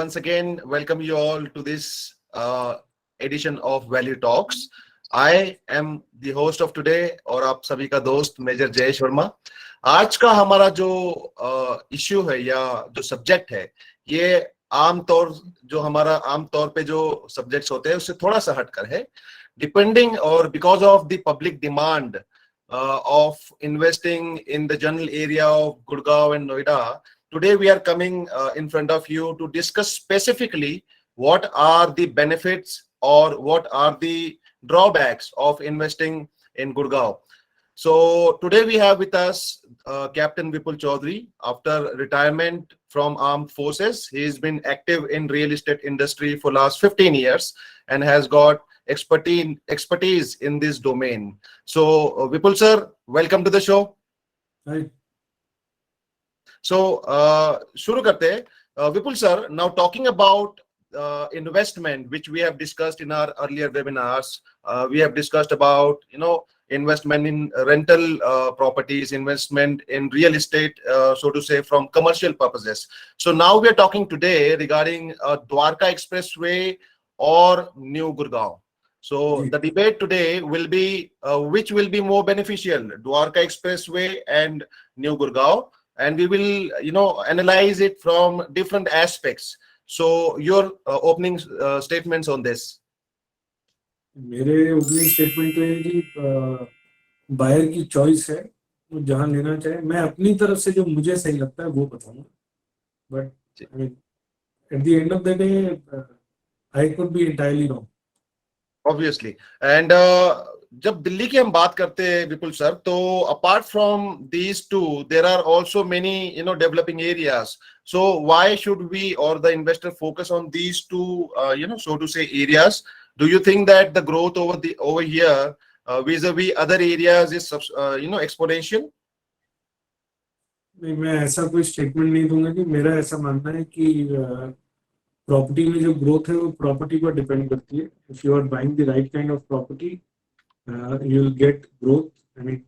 once again welcome you all to this edition of Value Talks. I am the host of today और आप सभी का दोस्त major Jayesh Verma. आज का हमारा जो इश्यू है या जो सब्जेक्ट है, ये हमारा आमतौर पे जो सब्जेक्ट्स होते हैं उससे थोड़ा सा हटकर है, डिपेंडिंग और because of the public demand of investing in the general area of Gurgaon and Noida. Today we are coming in front of you to discuss specifically what are the benefits or what are the drawbacks of investing in Gurgaon. So today we have with us Captain Vipul Chaudhary. After retirement from armed forces, he has been active in real estate industry for last 15 years and has got expertise in this domain. So Vipul sir, welcome to the show. Hi. So shuru karte hain. Vipul sir, now talking about investment, which we have discussed in our earlier webinars, we have discussed about investment in rental properties, investment in real estate, so to say, from commercial purposes. So now we are talking today regarding Dwarka Expressway or New Gurgaon. So the debate today will be which will be more beneficial, Dwarka Expressway and New Gurgaon, and we will analyze it from different aspects. So your opening statements on this. मेरे opening statement तो ये कि buyer की choice है, वो जहां लेना चाहे। मैं अपनी तरफ से जो मुझे सही लगता है वो बताऊंगा, but at the end of the day I could be entirely wrong. Obviously, and जब दिल्ली की हम बात करते हैं विपुल सर, तो apart from these two, there are also many developing areas. So why should we or the investor focus on these two so to say areas? Do you think that the growth over here vis-a-vis other areas is exponential? नहीं, मैं ऐसा कोई statement नहीं दूंगा कि मेरा ऐसा मानना है कि प्रॉपर्टी में जो ग्रोथ है वो प्रॉपर्टी पर डिपेंड करती है। If you are buying the right kind of property you will get growth. I mean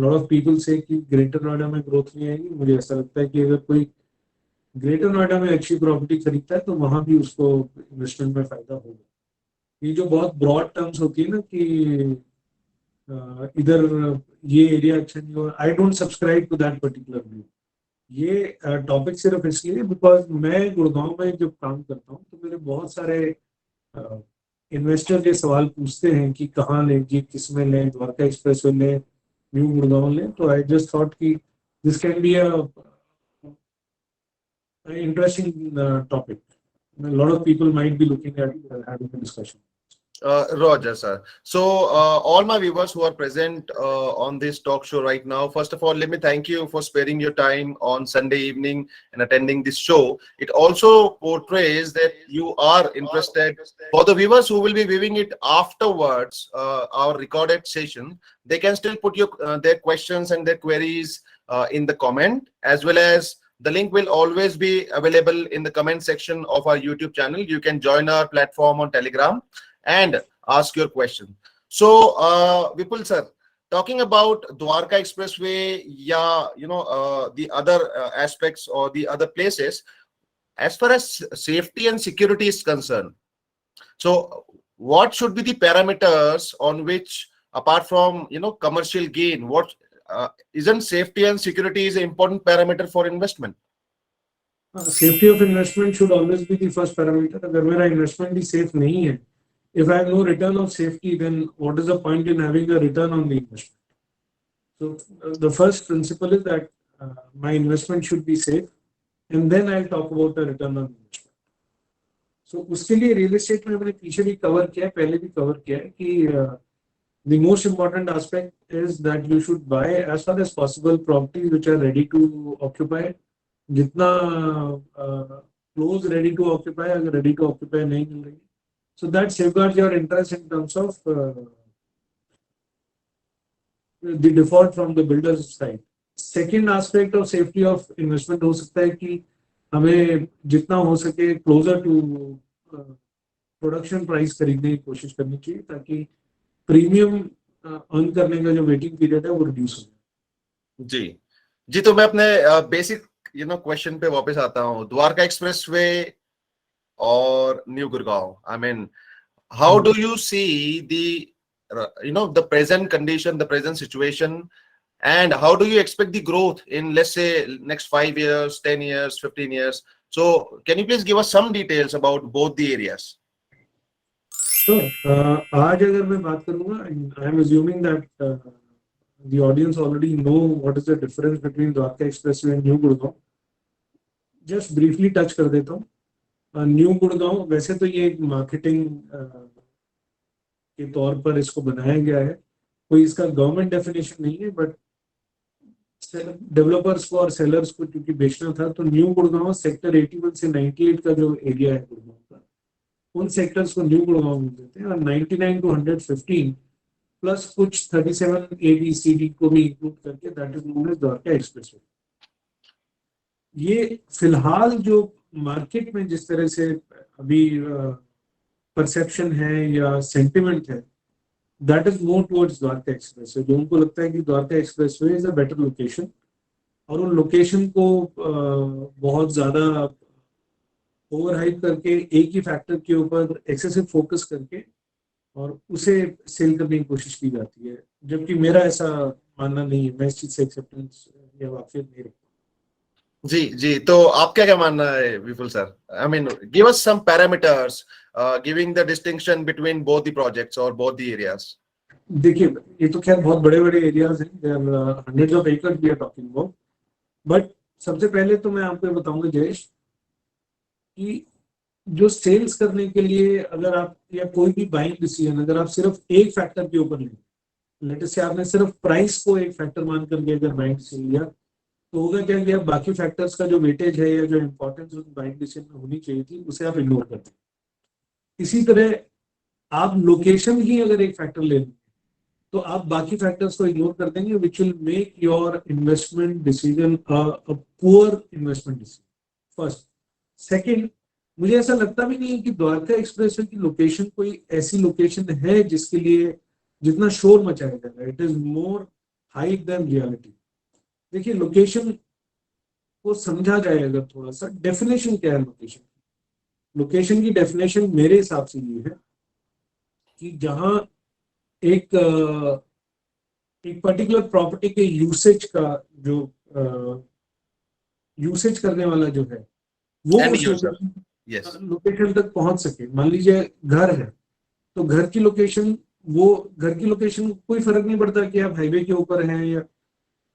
lot of people say कि ग्रेटर नोएडा में ग्रोथ नहीं आएगी। मुझे ऐसा लगता है कि अगर कोई ग्रेटर नोएडा में अच्छी प्रॉपर्टी खरीदता है तो वहां भी उसको इन्वेस्टमेंट में फायदा होगा। ये जो बहुत ब्रॉड टर्म्स होती है ना कि इधर ये एरिया अच्छा नहीं हो, I don't subscribe to that particular view. ये टॉपिक सिर्फ इसलिए बिकॉज मैं गुड़गांव में जब काम करता हूँ तो मेरे बहुत सारे इन्वेस्टर ये सवाल पूछते हैं कि कहाँ लें जी, किस में लें, द्वारका एक्सप्रेस वे लें, न्यू गुड़गांव लें। तो आई जस्ट थॉट कि this can be a interesting topic. A lot of people might be looking at having a discussion. Roger, sir. So all my viewers who are present on this talk show right now, first of all, let me thank you for sparing your time on Sunday evening and attending this show. It also portrays that you are interested. For the viewers who will be viewing it afterwards, our recorded session, they can still put their questions and their queries in the comment, as well as the link will always be available in the comment section of our YouTube channel. You can join our platform on Telegram and ask your question. So Vipul sir, talking about Dwarka Expressway, the other aspects or the other places, as far as safety and security is concerned, so what should be the parameters on which, apart from commercial gain, what isn't safety and security is an important parameter for investment? Safety of investment should always be the first parameter. अगर मेरा investment ही safe नहीं है, if I have no return of safety, then what is the point in having a return on the investment? So the first principle is that my investment should be safe, and then I'll talk about the return on investment. So उसके लिए real estate में मैंने पीछे भी cover किया है, पहले भी cover किया है कि the most important aspect is that you should buy as far as possible properties which are ready to occupy. जितना close ready to occupy, अगर ready to occupy नहीं मिल रही, so that safeguards your interest in terms of the default from the builder's side. Second aspect of safety of investment हो सकता है कि हमें जितना हो सके closer to production price खरीदने की कोशिश करनी चाहिए ताकि प्रीमियम अर्न करने का जो वेटिंग पीरियड है वो रिड्यूस हो जाए। जी तो मैं अपने बेसिक क्वेश्चन पे वापस आता हूँ। Dwarka expressway or New Gurgaon? I mean, how do you see the the present condition, the present situation, and how do you expect the growth in, let's say, next 5 years, 10 years, 15 years? So can you please give us some details about both the areas? आज अगर मैं बात करूंगा, I am assuming that the audience already know what is the difference between Dwarka Expressway and New Gurgaon. Just briefly touch कर देता हूँ. New Gurgaon वैसे तो ये एक मार्केटिंग के तौर पर इसको बनाया गया है, कोई इसका गवर्नमेंट डेफिनेशन नहीं है, बट डेवलपर्स को और सेलर्स को क्योंकि बेचना था, तो न्यू गुड़गांव सेक्टर 81 से 98 का जो एरिया है गुड़गांव का, उन सेक्टर्स को न्यू गुड़गांव में देते हैं, और 99 to 115 प्लस कुछ 37 A B C D को भी इंक्लूड करके that is known as Dwarka expressway. ये फिलहाल जो मार्केट में जिस तरह से अभी परसेप्शन है या सेंटिमेंट है, that is more towards Dwarka expressway. जो उनको लगता है कि Dwarka expressway is a better location, और उन लोकेशन को बहुत ज्यादा ओवर हाइप करके एक ही फैक्टर के ऊपर एक्सेसिव फोकस करके और उसे सेल करने की कोशिश की जाती है, जबकि मेरा ऐसा मानना नहीं है. मैं इस चीज से एक्सेप्टेंस या वाकफियत नहीं रखता. जी जी, तो आपका क्या मानना है Vipul sir? I mean, give us some parameters giving the distinction between both the projects और बोथ द एरियाज. देखिए, ये तो खैर बहुत बड़े बड़े एरियाज हैं, there are hundreds of acres we are talking about. But सबसे पहले तो मैं आपको बताऊंगा जयेश कि जो सेल्स करने के लिए अगर आप या कोई भी बाइंग डिसीजन अगर आप सिर्फ एक फैक्टर के ऊपर लें, लेट अस से आपने सिर्फ प्राइस को एक फैक्टर मान करके अगर बाइंग डिसीजन लिया, तो होगा क्या कि आप बाकी फैक्टर्स का जो वेटेज है या जो इंपॉर्टेंस उस बाइंग डिसीजन में होनी चाहिए थी, उसे आप इग्नोर करते हैं. इसी तरह आप लोकेशन ही अगर एक फैक्टर ले लें, तो आप बाकी फैक्टर्स को इग्नोर कर देंगे, which will make your investment decision a poor investment decision. First. Second, मुझे ऐसा लगता भी नहीं है कि द्वारका एक्सप्रेसवे की लोकेशन कोई ऐसी लोकेशन है जिसके लिए जितना शोर मचाया जा रहा है. It is more hype than reality. देखिए, लोकेशन को समझा जाए अगर थोड़ा सा, डेफिनेशन क्या है लोकेशन की? लोकेशन की डेफिनेशन मेरे हिसाब से ये है कि जहां एक पर्टिकुलर प्रॉपर्टी के यूसेज का जो यूसेज करने वाला जो है वो उस लोकेशन तक पहुंच सके. मान लीजिए घर है, तो घर की लोकेशन कोई फर्क नहीं पड़ता कि आप हाईवे के ऊपर हैं या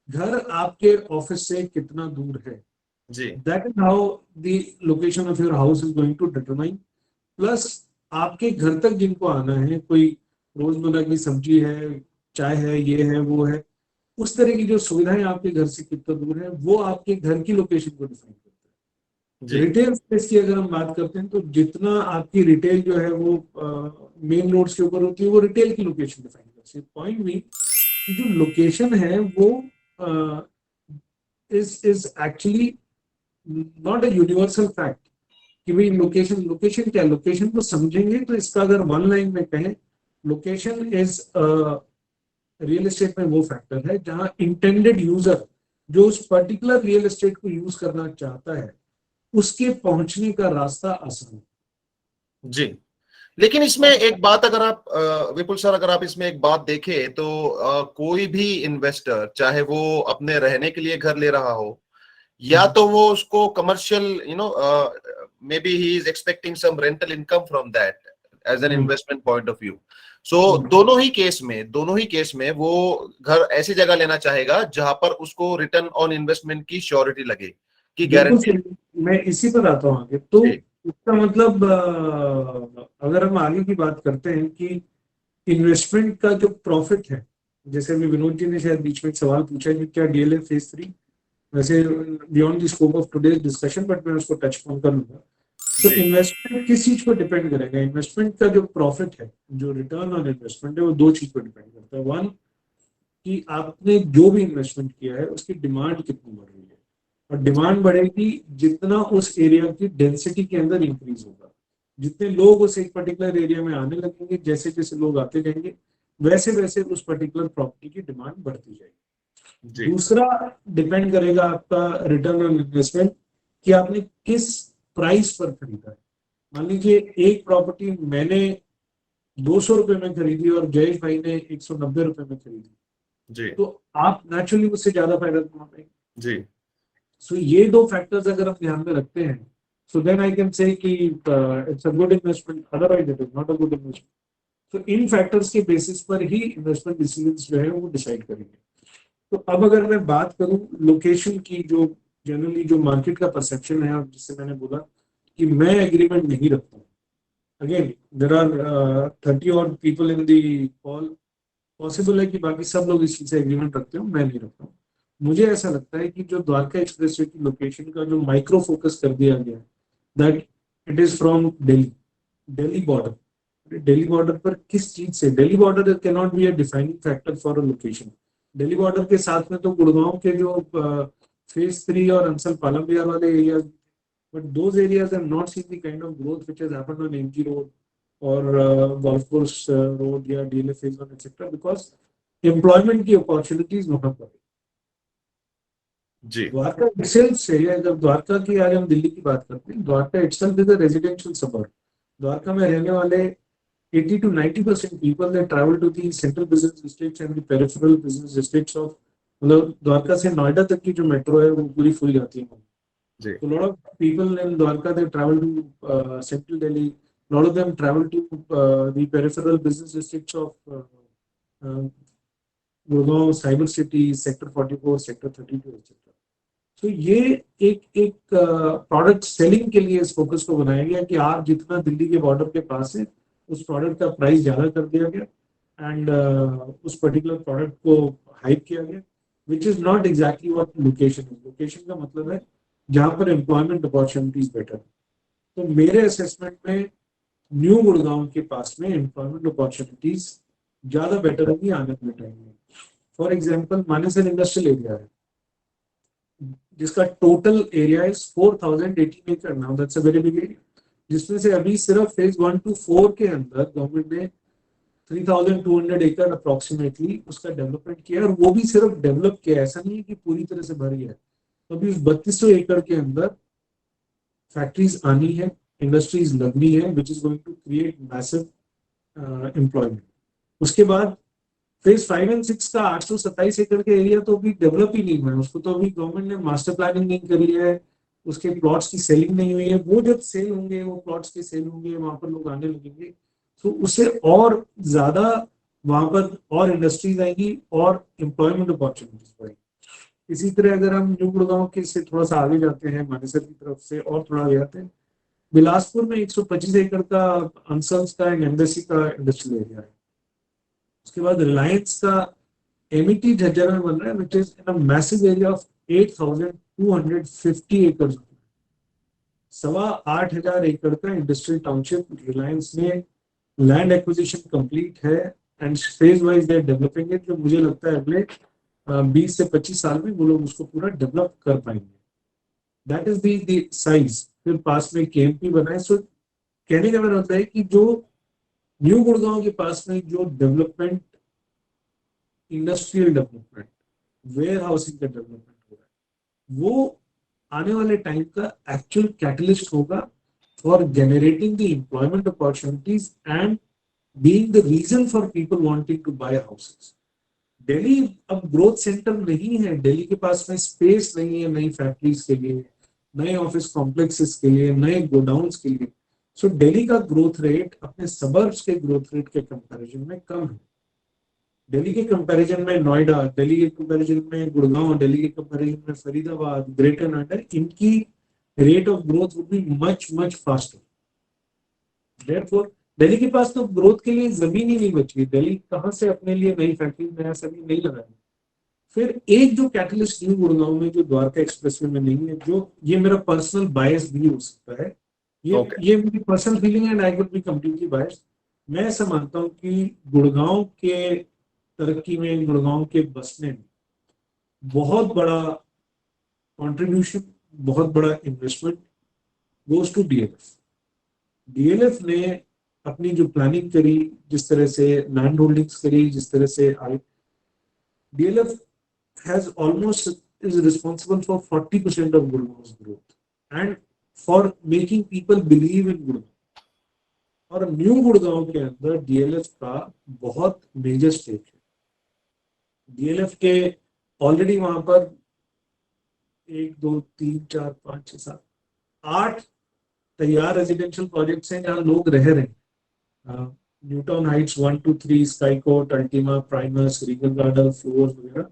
घर आपके ऑफिस से कितना दूर है. That is how the location of your house is going to determine. Plus आपके घर तक जिनको आना है, कोई रोजमर्रा की सब्जी है, चाय है, ये है, वो है, उस तरह की जो सुविधाएं आपके घर से कितना दूर है, वो आपके घर की लोकेशन को डिफाइन करते हैं. रिटेल स्पेस की अगर हम बात करते हैं, तो जितना आपकी रिटेल जो है वो मेन रोड्स के ऊपर होती है, वो रिटेल की लोकेशन डिफाइन करती है. पॉइंट भी जो लोकेशन है वो is actually not a universal fact कि भाई लोकेशन क्या है. लोकेशन को समझेंगे तो इसका अगर वन लाइन में कहें, लोकेशन इज रियल एस्टेट में वो फैक्टर है जहां इंटेंडेड यूजर जो उस पर्टिकुलर रियल एस्टेट को यूज करना चाहता है, उसके पहुंचने का रास्ता आसान है. जी, लेकिन इसमें एक बात अगर आप विपुल सर, अगर आप इसमें एक बात देखें तो कोई भी इन्वेस्टर, चाहे वो अपने रहने के लिए घर ले रहा हो या तो वो उसको commercial maybe he is expecting some rental income from that as an investment point of view. So दोनों ही केस में वो घर ऐसी जगह लेना चाहेगा जहां पर उसको रिटर्न ऑन इन्वेस्टमेंट की श्योरिटी लगे, की गारंटी. मैं इसी पर आता हूँ आगे. तो इसका मतलब अगर हम आगे की बात करते हैं कि इन्वेस्टमेंट का जो प्रॉफिट है, जैसे अभी विनोद जी ने शायद बीच में एक सवाल पूछा कि क्या डीएलएफ फेज 3, वैसे beyond the scope of today's discussion, but मैं उसको टच ऑन कर लूंगा. तो इन्वेस्टमेंट किस चीज पर डिपेंड करेगा? इन्वेस्टमेंट का जो प्रॉफिट है, जो रिटर्न ऑन इन्वेस्टमेंट है, वो दो चीज पर डिपेंड करता है. वन, कि आपने जो भी इन्वेस्टमेंट किया है उसकी डिमांड कितनी बढ़ रही है, और डिमांड बढ़ेगी जितना उस एरिया की डेंसिटी के अंदर इंक्रीज होगा. जितने लोग उस एक पर्टिकुलर एरिया में आने लगेंगे, जैसे जैसे लोग आते जाएंगे, वैसे वैसे उस पर्टिकुलर प्रॉपर्टी की डिमांड बढ़ती जाएगी. दूसरा डिपेंड करेगा आपका रिटर्न ऑन इन्वेस्टमेंट कि आपने किस प्राइस पर खरीदा है. मान लीजिए एक प्रॉपर्टी मैंने 200 रुपए में खरीदी और जयेश भाई ने 190 रुपए में खरीदी, जी तो आप नेचुरली उससे ज्यादा फायदा कमा पाएंगे। जी सो ये दो फैक्टर्स अगर हम ध्यान में रखते हैं, so then I can say कि it's a good investment, otherwise it is not a good investment. तो इन फैक्टर्स के बेसिस पर ही इन्वेस्टमेंट डिसीजंस जो है वो डिसाइड करेंगे। तो अब अगर मैं बात करूं लोकेशन की, जो जनरली जो मार्केट का परसेप्शन है, और जिससे मैंने बोला कि मैं एग्रीमेंट नहीं रखता हूं, अगेन देर आर 30 और people in the call, possible है कि बाकी सब लोग इस चीज से एग्रीमेंट रखते हो, मैं नहीं रखता हूँ। मुझे ऐसा लगता है कि जो द्वारका एक्सप्रेसवे की लोकेशन का जो माइक्रो फोकस कर दिया गया है, that it is from Delhi, Delhi border, Delhi border पर किस चीज से, Delhi border can not be a defining factor for a location. Delhi border के साथ में तो गुड़गांव के जो फेज 3 और अंसल पालम विहार वाले area, but those areas have not seen the kind of growth which has happened on MG road और गोल्फ कोर्स रोड या DLF phase 1 etcetera, because employment की अपॉर्चुनिटीज वहां पर। जी द्वारका इटसेल्फ से, अगर द्वारका की आज हम दिल्ली की बात करते हैं, Dwarka itself is a residential suburb. Dwarka में रहने वाले 80 to 90% people they travel to the central business districts and the peripheral business districts of, मतलब द्वारका से नोएडा तक की जो मेट्रो है वो पूरी फुल जाती है। जी So a lot of people in Dwarka they travel to central Delhi. A lot of them travel to the peripheral business districts of uh, Gurgaon, Cyber City, Sector 44, Sector 32, etc. तो ये एक एक product selling के लिए इस focus को बनाया गया कि आप जितना दिल्ली के बॉर्डर के पास है, उस प्रोडक्ट का प्राइस ज्यादा कर दिया गया एंड उस पर्टिकुलर प्रोडक्ट को हाइप किया गया, which is not exactly what location है। लोकेशन का मतलब है जहां पर एम्प्लॉयमेंट अपॉर्चुनिटीज बेटर। तो मेरे असेसमेंट में न्यू गुड़गांव के पास में एम्प्लॉयमेंट अपॉर्चुनिटीज ज्यादा बेटर होगी आने वाले टाइम में। For example Manesar industrial area है जिसका टोटल एरिया इज 4018 एकड़, now that's a very big area, जिसमें से अभी सिर्फ फेज 1 to 4 के अंदर गवर्नमेंट ने 3200 एकड़ अप्रोक्सीमेटली उसका डेवलपमेंट किया है, और वो भी सिर्फ डेवलप किया, ऐसा नहीं है कि पूरी तरह से भरी है। तो अभी उस 3200 एकड़ के अंदर फैक्ट्रीज आनी है, इंडस्ट्रीज लगनी है, which is going to create massive employment. उसके बाद फेज 5 एंड 6 का 827 एकड़ का एरिया तो अभी डेवलप ही नहीं हुआ है, उसको तो अभी गवर्नमेंट ने मास्टर प्लानिंग नहीं करी है, उसके प्लॉट्स की सेलिंग नहीं हुई है। वो जब सेल होंगे, वो प्लॉट्स के सेल होंगे, वहां पर लोग आने लगेंगे, तो उससे और ज्यादा वहां पर और इंडस्ट्रीज आएंगी और एम्प्लॉयमेंट अपॉर्चुनिटीज बढ़ेगी। इसी तरह अगर हम न्यू गुड़गांव के से थोड़ा सा आगे जाते हैं, मानेसर की तरफ से और थोड़ा आगे जाते हैं, बिलासपुर में 125 एकड़ का अंसल्स का एक एम्बेसी का इंडस्ट्रियल एरिया है। उसके बाद रिलायंस का एमिटी झज्जर में बन रहा है, which is in a massive area of 8250 एकड़। 8,500 एकड़ का इंडस्ट्रियल टाउनशिप रिलायंस ने लैंड एक्विजिशन कंप्लीट है and phase wise they developing it, जो मुझे लगता है अगले 20 से 25 साल में वो लोग उसको पूरा डेवलप कर पाएंगे। That is the size. फिर पास में केएमपी बनाए। सो कहने का मेरा होता है कि जो न्यू गुड़गांव के पास में जो development, industrial development, warehousing का डेवलपमेंट हो रहा है, वो आने वाले टाइम का एक्चुअल कैटलिस्ट होगा for generating the employment opportunities and being the reason for people wanting to buy houses. Delhi अब ग्रोथ सेंटर नहीं है, दिल्ली के पास में स्पेस नहीं है नई फैक्ट्रीज के लिए, नए ऑफिस कॉम्प्लेक्सेस के लिए, नए गोडाउन्स के लिए। सो दिल्ली का ग्रोथ रेट अपने सबर्ब्स के ग्रोथ रेट के कंपैरिजन में कम है। दिल्ली के कंपैरिजन में नोएडा, दिल्ली के कंपैरिजन में गुड़गांव, दिल्ली के कंपैरिजन में फरीदाबाद, ग्रेटर नोएडा, इनकी rate of growth would be much much faster. Therefore Delhi के पास तो ग्रोथ के लिए जमीन ही नहीं बची। दिल्ली कहाँ से अपने लिए नई फैक्ट्री, नया जमीन नहीं लगाएगी। फिर एक जो कैटलिस्ट न्यू गुड़गांव में जो द्वारका एक्सप्रेसवे में नहीं है, जो ये मेरा पर्सनल बायस भी हो सकता है, ये मेरी personal feeling and I would be completely biased. मैं ऐसा मानता हूँ कि गुड़गांव के तरक्की में, गुड़गांव के बसने में बहुत बड़ा कंट्रीब्यूशन, बहुत बड़ा investment goes to DLF. DLF ने अपनी जो प्लानिंग करी, जिस तरह से लैंड होल्डिंग्स करी, जिस तरह से आई, DLF has almost is responsible for 40% of Gurgaon's growth and for making people believe in Gurgaon. और न्यू गुड़गांव के अंदर डीएलएफ का बहुत मेजर स्टेक है। डीएलएफ के ऑलरेडी वहां पर 1 2 3 4 5 6 7 8 तैयार रेजिडेंशियल प्रोजेक्ट्स हैं जहां लोग रह रहे हैं। New town heights 1 2 3, sky court, ultima, primus, regal garden, floors वगैरह।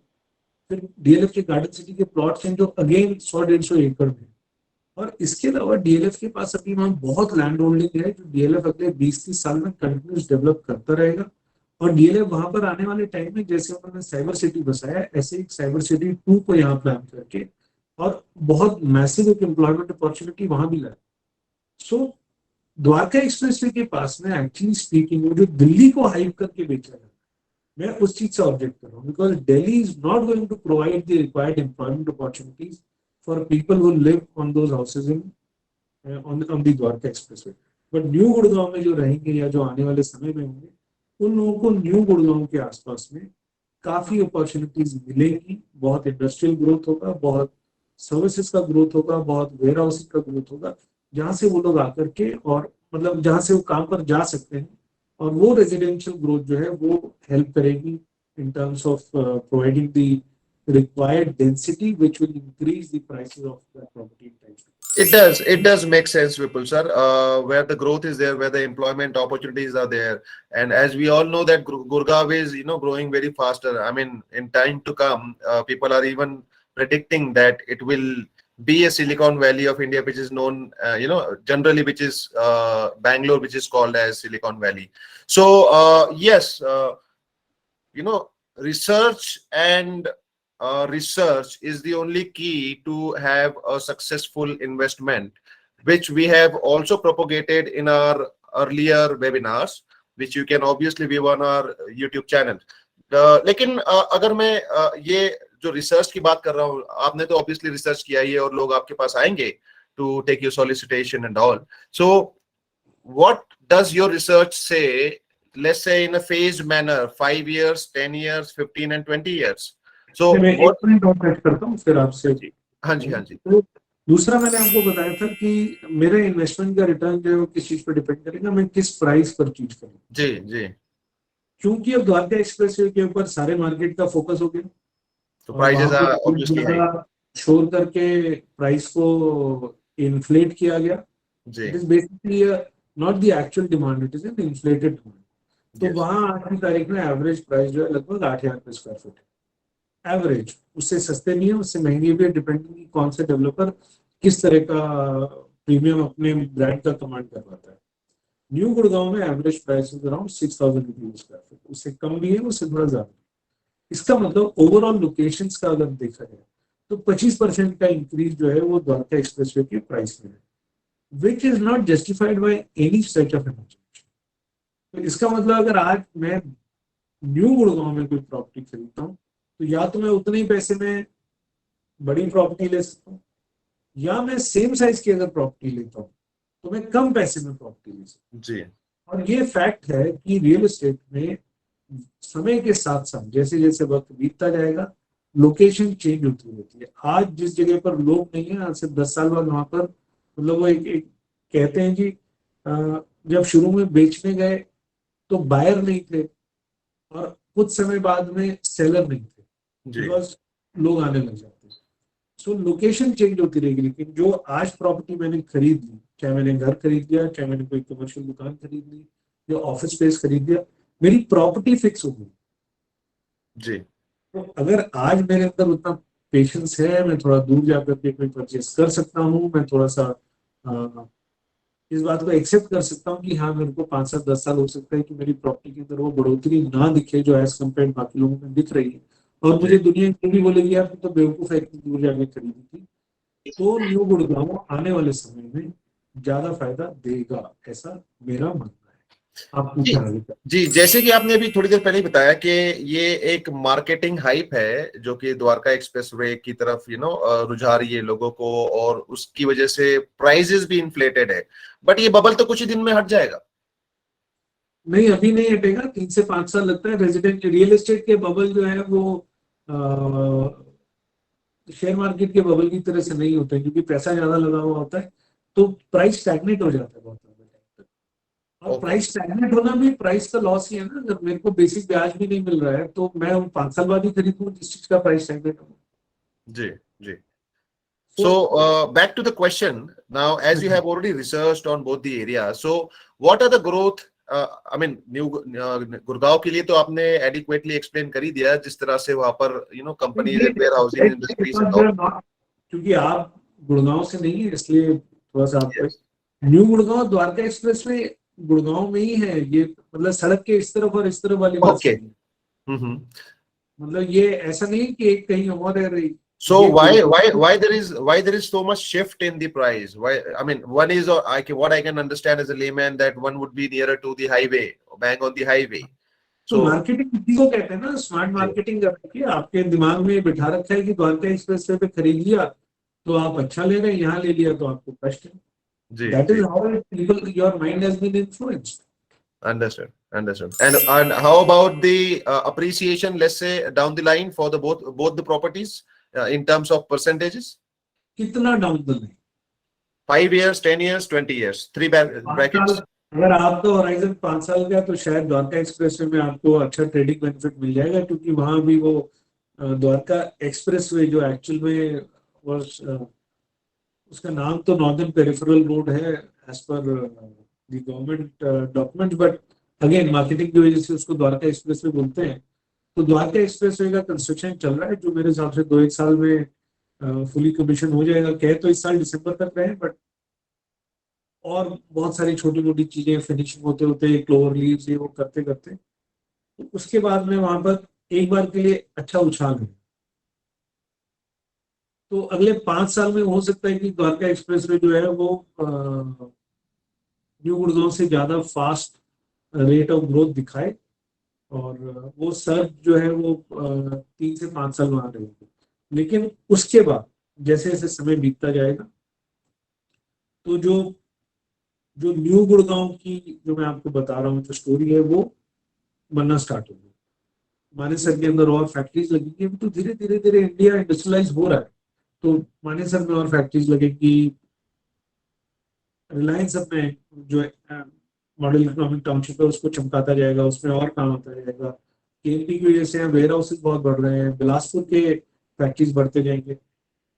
फिर डीएलएफ के गार्डन सिटी के प्लॉट्स हैं जो अगेन 100 150 एकड़ में। और इसके अलावा डीएलएफ के पास अभी वहाँ बहुत लैंड होल्डिंग है जो डीएलएफ अगले 20 30 साल में कंटिन्यूस डेवलप करता रहेगा। और डीएलएफ वहां पर आने वाले टाइम में जैसे उन्होंने साइबर सिटी बसाया ऐसे एक साइबर सिटी 2 को यहाँ प्लान करके और बहुत मैसिव एक एम्प्लॉयमेंट अपॉर्चुनिटी वहां भी लाए। सो द्वारका एक्सप्रेसवे के पास में एक्चुअली स्पीकिंग वो जो दिल्ली को हाइप करके बेचा है, मैं उस चीज से ऑब्जेक्ट कर रहा हूँ because Delhi is not going to provide the required employment opportunities for people who live on those houses in on the Dwarka expressway. But new Gurgaon में जो रहेंगे या जो आने वाले समय में होंगे उन लोगों को न्यू गुड़गांव के आसपास में काफी अपॉर्चुनिटीज मिलेगी। बहुत इंडस्ट्रियल ग्रोथ होगा, बहुत सर्विसेज का ग्रोथ होगा, बहुत वेयर हाउसिंग का ग्रोथ होगा, जहां से वो लोग आकर के और मतलब जहां से वो काम पर जा सकते हैं। और वो रेजिडेंशियल ग्रोथ जो है वो हेल्प करेगी in terms of providing the required density which will increase the prices of that property in times to come. It does make sense, Vipul sir. Where the growth is there, where the employment opportunities are there, and as we all know that Gurgaon is, growing very faster. I mean, in time to come, people are even predicting that it will be a Silicon Valley of India, which is known, generally, which is Bangalore, which is called as Silicon Valley. So, yes, research and research is the only key to have a successful investment, which we have also propagated in our earlier webinars, which you can obviously view on our YouTube channel. लेकिन अगर मैं ये जो research की बात कर रहा हूँ, आपने तो ऑब्वियसली रिसर्च किया ही है और लोग आपके पास आएंगे to take your solicitation and all. So what does your research say, let's say in a phased manner, 5 years, 10 years, 15 and 20 years? So मैं एक what? मिनट और ऐड करता हूँ फिर आपसे। हाँ जी, हाँ जी. तो दूसरा मैंने आपको बताया था कि मेरे इन्वेस्टमेंट का रिटर्न जो है वो किस चीज पर डिपेंड करेगा, मैं किस प्राइस पर चूज करूँ। जी जी. क्योंकि अब द्वारका एक्सप्रेसवे के ऊपर सारे मार्केट का फोकस हो गया तो और प्राइजेस वहां आर पर ऑब्वियसली हाई. ज्यादा शोर करके प्राइस को इन्फ्लेट किया गया। जी. It is basically not the actual demand, it is an inflated demand. तो Yes. वहां आज की तारीख में एवरेज प्राइस जो है लगभग 8,000 रुपए स्क्वायर फुट है। एवरेज उससे सस्ते नहीं है, उससे महंगे भी है, डिपेंडिंग कौन से डेवलपर किस तरह का प्रीमियम अपने ब्रांड का कमांड कर पाता है। न्यू गुड़गांव में average price is around 6,000 rupees square foot, उससे कम भी है, उससे थोड़ा ज्यादा। इसका मतलब ओवरऑल लोकेशंस का अगर देखा जाए तो 25% का इंक्रीज जो है वो द्वारका एक्सप्रेसवे के प्राइस में है, which is not justified by any stretch of imagination. तो इसका मतलब अगर आज मैं न्यू गुड़गांव में कोई प्रॉपर्टी खरीदता हूँ तो या तो मैं उतने ही पैसे में बड़ी प्रॉपर्टी ले सकता हूँ, या मैं सेम साइज की अगर प्रॉपर्टी लेता हूँ तो मैं कम पैसे में प्रॉपर्टी ले सकता हूँ। जी. और ये फैक्ट है कि रियल एस्टेट में समय के साथ साथ जैसे जैसे वक्त बीतता जाएगा लोकेशन चेंज होती रहती है। आज जिस जगह पर लोग नहीं है, आज से 10 साल बाद वहां पर मतलब वो एक कहते हैं कि जब शुरू में बेचने गए तो बायर नहीं थे और कुछ समय बाद में सेलर नहीं थे, बिकॉज लोग आने लग जाते हैं। सो लोकेशन चेंज होती रहेगी। लेकिन जो आज प्रॉपर्टी मैंने खरीद ली, चाहे मैंने घर खरीद लिया, चाहे मैंने कोई कमर्शियल दुकान खरीद ली, जो ऑफिस स्पेस खरीद लिया, मेरी प्रॉपर्टी फिक्स हो गई जी. तो अगर आज मेरे अंदर उतना पेशेंस है, मैं थोड़ा दूर जाकर के कोई परचेस कर सकता हूँ, मैं थोड़ा सा इस बात को एक्सेप्ट कर सकता हूँ कि हाँ मेरे को 5 7 10 साल हो सकता है कि मेरी प्रॉपर्टी के अंदर वो बढ़ोतरी ना दिखे जो एज कम्पेयर बाकी लोगों में दिख रही है, और मुझे दुनिया ये भी बोलेगी यार तो बेवकूफ है इतनी दूर जाके खरीदी थी। तो न्यू गुड़गांव आने वाले समय में ज्यादा फायदा देगा, ऐसा मेरा मानना है। आप जी, पूछा जी, जैसे कि आपने अभी थोड़ी देर पहले ही बताया कि ये एक मार्केटिंग हाइप है जो कि द्वारका एक्सप्रेसवे की तरफ रुझा रही है लोगों को, और उसकी वजह से प्राइसेस भी इन्फ्लेटेड है. बट ये बबल तो कुछ ही दिन में हट जाएगा. नहीं, अभी नहीं हटेगा, 3 से 5 साल लगता है। रेजिडेंट रियल एस्टेट के बबल जो है वो शेयर मार्केट के बबल की तरह से नहीं होते, क्योंकि पैसा ज्यादा लगा हुआ होता है तो प्राइस स्टैग्नेट हो जाता है बहुत ज्यादा टाइम तक। और प्राइस स्टैग्नेंट होना भी प्राइस का लॉस ही है ना। अगर मेरे को बेसिक ब्याज भी नहीं मिल रहा है तो मैं 5 साल बाद ही खरीदूं जिस चीज का प्राइस स्टैग्नेंट हो। जी जी। So, So back to the question now, as you have already researched on both the areas, so what are the growth? I mean, new Gurgaon के लिए तो आपने adequately explain कर ही दिया जिस तरह से वहाँ पर companies and warehousing industries and all. क्योंकि आप गुड़गांव से नहीं है इसलिए थोड़ा सा आपको Yes. New Gurgaon Dwarka express में गुड़गांव में ही है ये, मतलब सड़क के इस तरफ और इस तरफ वाली बात Okay. नहीं है। मतलब ये ऐसा नहीं कि एक कहीं और है। So ये why there is so much shift in the price? Why, I mean, one is what I can understand as a layman that one would be nearer to the highway, bang on the highway. तो So marketing इसी को कहते हैं ना, smart marketing कर रखी है। आपके दिमाग में बिठा रखा है कि द्वारका एक्सप्रेस वे पे खरीद लिया तो आप अच्छा ले रहे हैं, यहाँ ले लिया तो आपको कष्ट है। जी That is जी, how people, your mind has been influenced. understood. And how about the appreciation, let's say down the line for the both the properties in terms of percentages? कितना down the line? 5 years, 10 years, 20 years, three 5 brackets. साल, अगर आपका horizon 5 साल का है तो शायद Dwarka express way में आपको अच्छा ट्रेडिंग बेनिफिट मिल जाएगा, क्योंकि वहां भी वो द्वारका एक्सप्रेस वे जो एक्चुअल में was, उसका नाम तो नॉर्दर्न पेरिफेरल रोड है as per the government document, but again marketing की वजह से उसको द्वारका एक्सप्रेस वे बोलते हैं। तो द्वारका एक्सप्रेस वे का कंस्ट्रक्शन चल रहा है जो मेरे हिसाब से 2-1 साल में फुली कमीशन हो जाएगा। कहे तो इस साल दिसंबर तक रहे, बट और बहुत सारी छोटी मोटी चीजें फिनिशिंग होते होते क्लोवर लीव्स ये वो करते करते तो उसके बाद में वहां पर एक बार के लिए अच्छा उछाल है। तो अगले 5 साल में हो सकता है कि द्वारका एक्सप्रेस वे जो है वो न्यू गुड़गांव से ज्यादा फास्ट रेट ऑफ ग्रोथ दिखाए, और वो सर्च जो है वो 3 से 5 साल वहां रहेगी। लेकिन उसके बाद जैसे जैसे समय बीतता जाएगा तो जो जो न्यू गुड़गांव की जो मैं आपको बता रहा हूँ जो स्टोरी है वो बनना स्टार्ट होगी। मानेसर के अंदर और फैक्ट्रीज लगेगी, तो धीरे धीरे धीरे इंडिया इंडस्ट्रियलाइज हो रहा है, तो मानेसर में और फैक्ट्रीज लगेगी। रिलायंस अपने जो मॉडल इकोनॉमिक टाउनशिप है उसको चमकाता जाएगा, उसमें और काम होता जाएगा। केएमपी की वजह से वेयर हाउसेज बहुत बढ़ रहे हैं, बिलासपुर के फैक्ट्रीज बढ़ते जाएंगे।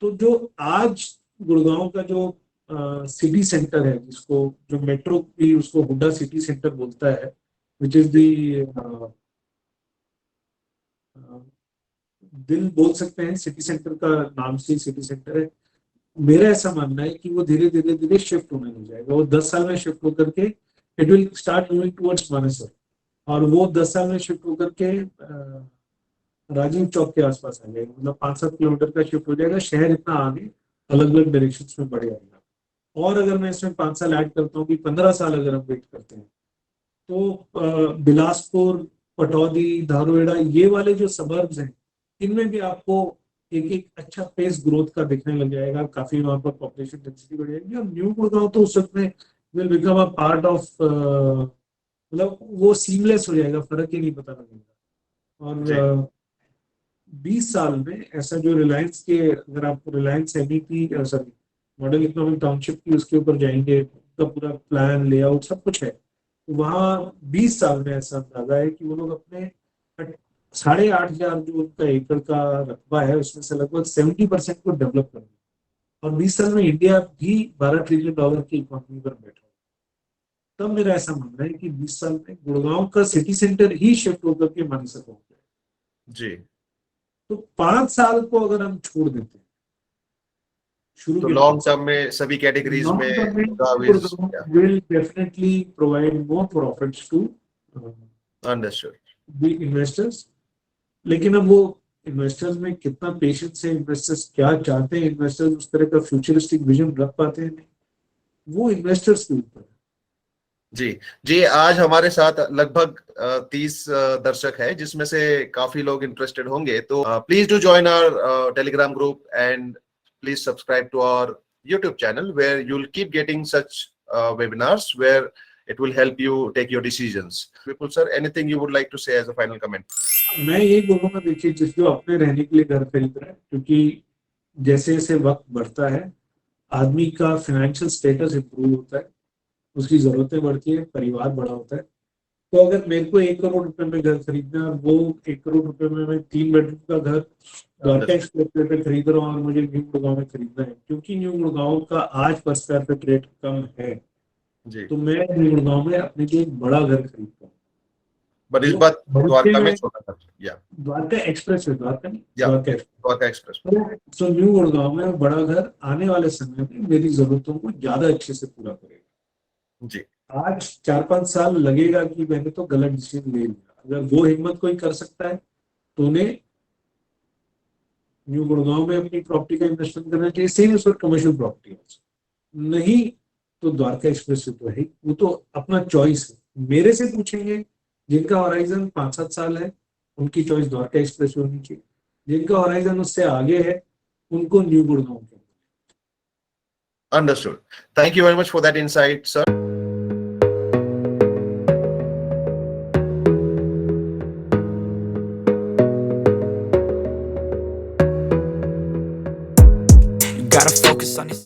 तो जो आज गुड़गांव का जो सिटी सेंटर है, जिसको जो मेट्रो भी उसको हुड्डा सिटी सेंटर बोलता है, विच इज दी दिल बोल सकते हैं, सिटी सेंटर का नाम से सिटी सेंटर है। मेरा ऐसा मानना है कि वो धीरे धीरे धीरे शिफ्ट होने लग जाएगा। वो 10 साल में शिफ्ट होकर के it will start moving towards Manesar, और वो 10 साल में शिफ्ट होकर के राजीव चौक के आसपास आ जाएगा। मतलब 5-7 किलोमीटर का शिफ्ट हो जाएगा। शहर इतना आगे अलग अलग डायरेक्शन में बढ़ जाएगा। और अगर मैं इसमें 5 साल ऐड करता हूँ कि 15 साल अगर हम वेट करते हैं तो बिलासपुर, पटौदी, धारुएड़ा ये वाले जो सबर्ब्स हैं इनमें भी आपको एक एक अच्छा पेस ग्रोथ का दिखने लग जाएगा। काफी वहां पर पॉपुलेशन डेंसिटी बढ़ जाएगी, और न्यू गुड़गांव तो उस वक्त में will become a part of, मतलब वो सीमलेस हो जाएगा, फर्क ही नहीं पता लगेगा। और 20 साल में ऐसा जो रिलायंस के, अगर आप Reliance ABP sorry model economic township की उसके ऊपर जाएंगे, उसका पूरा प्लान लेआउट सब कुछ है, तो वहाँ 20 साल में ऐसा अंदाजा है कि वो लोग अपने 8,500 जो उनका एकड़ का रकबा है उसमें से लगभग 70% को डेवलप करेंगे। और 20 साल में इंडिया भी $12 ट्रिलियन की इकोनॉमी पर बैठा है। तब मेरा ऐसा मानना है कि 20 साल में गुड़गांव का सिटी सेंटर ही शिफ्ट होकर के मानेसर पहुंच जी। तो 5 साल को अगर हम छोड़ देते हैं शुरू तो के लॉन्ग टर्म में सभी कैटेगरीज में will definitely provide more profits to understood. the investors। लेकिन अब वो इन्वेस्टर्स में कितना पेशेंस है, इन्वेस्टर्स क्या चाहते हैं, इन्वेस्टर्स उस तरह का फ्यूचरिस्टिक विजन रख पाते हैं नहीं, वो इन्वेस्टर्स के ऊपर है। जी जी, आज हमारे साथ लगभग 30 दर्शक है जिसमें से काफी लोग इंटरेस्टेड होंगे, तो please do join our telegram group and please subscribe to our YouTube channel where you will keep getting such webinars where it will help you take your decisions. Vipul sir, anything you would like to say as a final comment? मैं यही बोलूंगा, देखिए जिस जो अपने रहने के लिए घर खरीद रहा है, क्योंकि जैसे जैसे वक्त बढ़ता है आदमी का फाइनेंशियल स्टेटस इंप्रूव होता है, उसकी जरूरतें बढ़ती है, परिवार बड़ा होता है। तो अगर मेरे को 1 करोड़ रुपए में घर खरीदना है और वो 1 करोड़ रुपए में मैं 3 बेडरूम का घर द्वारका Understood. एक्सप्रेस वे पे खरीद रहा हूँ और मुझे न्यू गुड़गांव में खरीदना है, क्योंकि न्यू गुड़गांव का आज पर स्क्वायर फीट रेट कम है, जी, तो मैं न्यू गुड़गांव में अपने लिए एक बड़ा घर खरीदता हूँ but इस जो बार भविष्य द्वारका में में छोटा था। या द्वारका एक्सप्रेस है, द्वारका नहीं, या द्वारका एक्सप्रेस। द्वारका एक्सप्रेस। तो न्यू गुड़गांव में बड़ा घर आने वाले समय में मेरी जरूरतों को ज्यादा अच्छे से पूरा करेगा। जी, आज 4-5 साल लगेगा कि मैंने तो गलत डिसीजन ले लिया, अगर वो हिम्मत कोई कर सकता है तो उन्हें न्यू गुड़गांव में अपनी प्रॉपर्टी का इन्वेस्टमेंट करना चाहिए। Same is for commercial property, नहीं तो द्वारका एक्सप्रेस वे तो है ही, वो तो अपना चॉइस है। मेरे से पूछेंगे जिनका हॉराइजन 5-7 साल है, उनकी चॉइस द्वारका एक्सप्रेस वे होनी चाहिए। जिनका हॉराइजन उससे आगे है, उनको न्यू गुड़गांव के। understood. Thank you very much for that insight, sir. You gotta focus on your